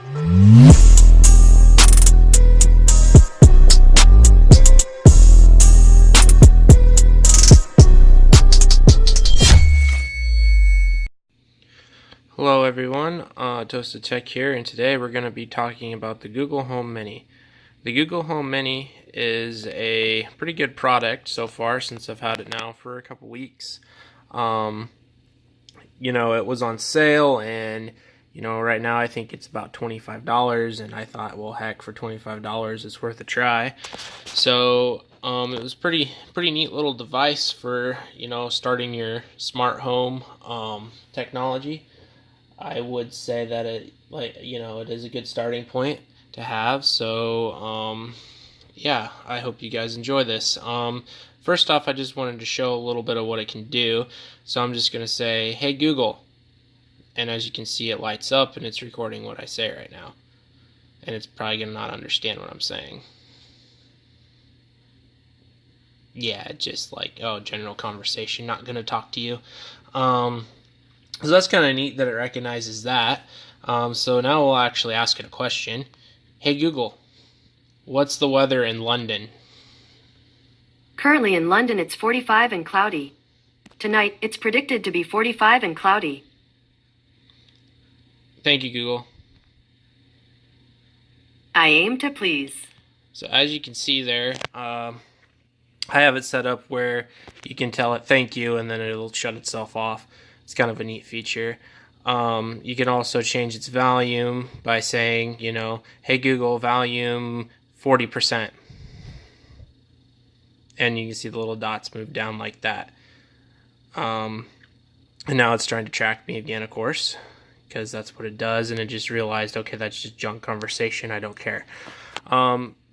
Hello everyone, Toasted Tech here, and today we're going to be talking about the Google Home Mini. The Google Home Mini is a pretty good product so far since I've had it now for a couple weeks. It was on sale, and right now I think it's about $25, and I thought, well, heck, for $25 it's worth a try. So it was pretty neat little device for starting your smart home technology. I would say that it is a good starting point to have. So I hope you guys enjoy this. First off, I just wanted to show a little bit of what it can do. So I'm just going to say, hey Google, and as you can see, it lights up and it's recording what I say right now, and it's probably going to not understand what I'm saying. Yeah, just like, oh, general conversation, not going to talk to you. So that's kind of neat that it recognizes that. So now we'll actually ask it a question. Hey Google, what's the weather in London? Currently in London it's 45 and cloudy. Tonight it's predicted to be 45 and cloudy. Thank you, Google. I aim to please. So as you can see there, I have it set up where you can tell it thank you and then it'll shut itself off. It's kind of a neat feature. You can also change its volume by saying, hey Google, volume 40%. And you can see the little dots move down like that. And now it's trying to track me again, of course, because that's what it does. And it just realized, okay, that's just junk conversation. I don't care.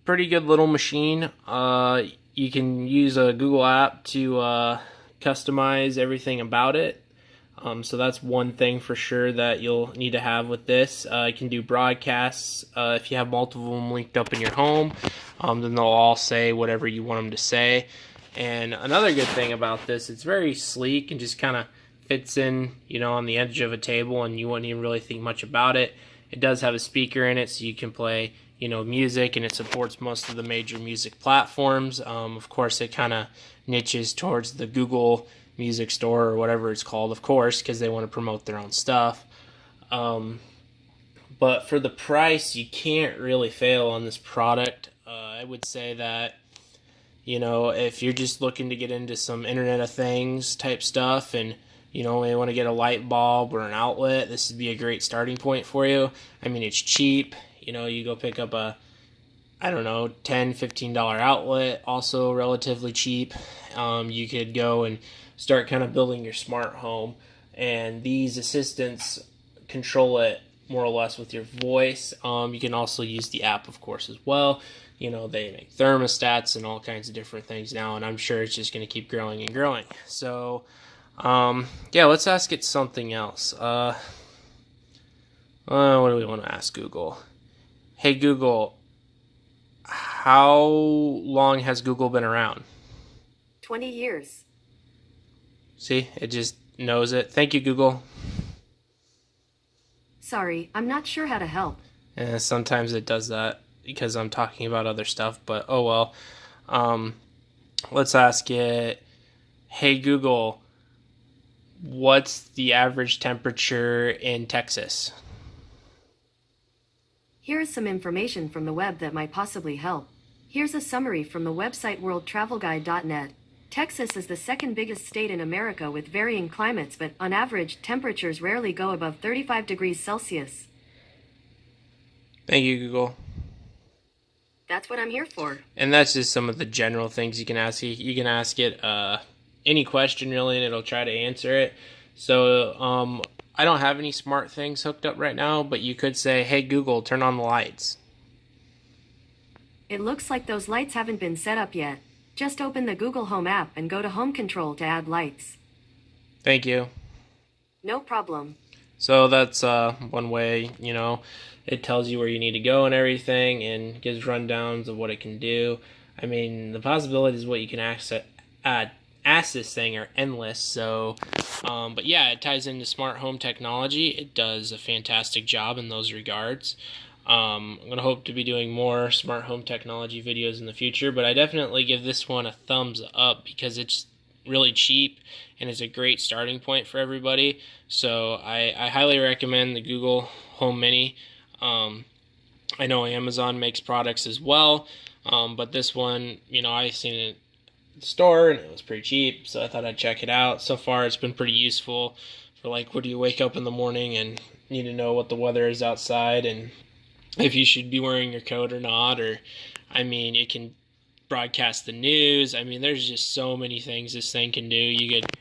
Pretty good little machine. You can use a Google app to customize everything about it. So that's one thing for sure that you'll need to have with this. You can do broadcasts. If you have multiple of them linked up in your home, then they'll all say whatever you want them to say. And another good thing about this, it's very sleek and just kind of fits in, on the edge of a table, and you wouldn't even really think much about it. It does have a speaker in it, so you can play, music, and it supports most of the major music platforms. Of course, it kind of niches towards the Google Music Store or whatever it's called, of course, because they want to promote their own stuff. But for the price, you can't really fail on this product. I would say that, if you're just looking to get into some Internet of Things type stuff and you want to get a light bulb or an outlet, this would be a great starting point for you. I mean, it's cheap. You go pick up a, $10, $15 outlet, also relatively cheap. You could go and start kind of building your smart home, and these assistants control it more or less with your voice. You can also use the app, of course, as well. They make thermostats and all kinds of different things now, and I'm sure it's just going to keep growing and growing. So, let's ask it something else. What do we want to ask Google? Hey Google, how long has Google been around? 20 years. See, it just knows it. Thank you, Google. Sorry, I'm not sure how to help. Sometimes it does that because I'm talking about other stuff, but oh well. Let's ask it, hey Google, what's the average temperature in Texas? Here is some information from the web that might possibly help. Here's a summary from the website worldtravelguide.net. Texas is the second biggest state in America with varying climates, but on average, temperatures rarely go above 35 degrees Celsius. Thank you, Google. That's what I'm here for. And that's just some of the general things you can ask. You can ask it any question, really, and it'll try to answer it. So I don't have any smart things hooked up right now, but you could say, hey, Google, turn on the lights. It looks like those lights haven't been set up yet. Just open the Google Home app and go to Home Control to add lights. Thank you. No problem. So that's one way, it tells you where you need to go and everything, and gives rundowns of what it can do. I mean, the possibilities of what you can add ask this thing are endless. So, but yeah, it ties into smart home technology. It does a fantastic job in those regards. I'm going to hope to be doing more smart home technology videos in the future, but I definitely give this one a thumbs up because it's really cheap and it's a great starting point for everybody. So I highly recommend the Google Home Mini. I know Amazon makes products as well, but this one, I've seen it at the store and it was pretty cheap, so I thought I'd check it out. So far, it's been pretty useful for like, what do you wake up in the morning and need to know what the weather is outside and if you should be wearing your coat or not, or, it can broadcast the news. There's just so many things this thing can do. You could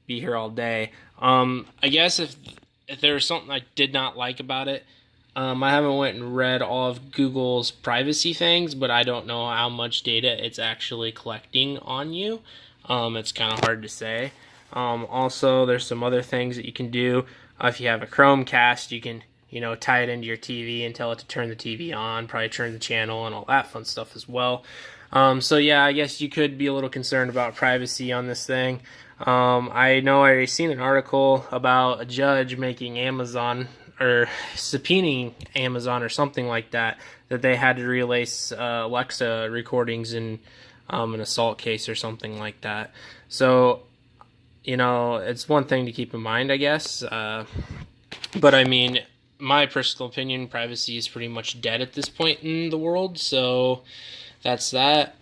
be here all day. I guess if there was something I did not like about it, I haven't went and read all of Google's privacy things, but I don't know how much data it's actually collecting on you. It's kind of hard to say. Also, there's some other things that you can do. If you have a Chromecast, you can tie it into your TV and tell it to turn the TV on, probably turn the channel and all that fun stuff as well. So yeah, I guess you could be a little concerned about privacy on this thing. I know I seen an article about a judge making Amazon or subpoenaing Amazon or something like that they had to release Alexa recordings in an assault case or something like that. So, it's one thing to keep in mind, I guess. But my personal opinion, privacy is pretty much dead at this point in the world, so that's that.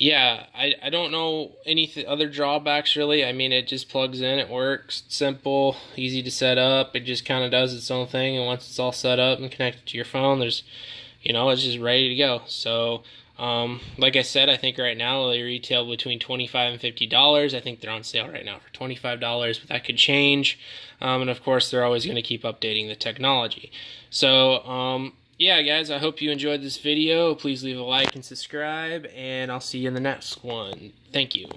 Yeah, I don't know any other drawbacks really. It just plugs in, it works, it's simple, easy to set up, it just kind of does its own thing, and once it's all set up and connected to your phone, there's, it's just ready to go. So, like I said, I think right now they retail between $25 and $50. I think they're on sale right now for $25, but that could change. And of course, they're always going to keep updating the technology. So, yeah, guys, I hope you enjoyed this video. Please leave a like and subscribe, and I'll see you in the next one. Thank you.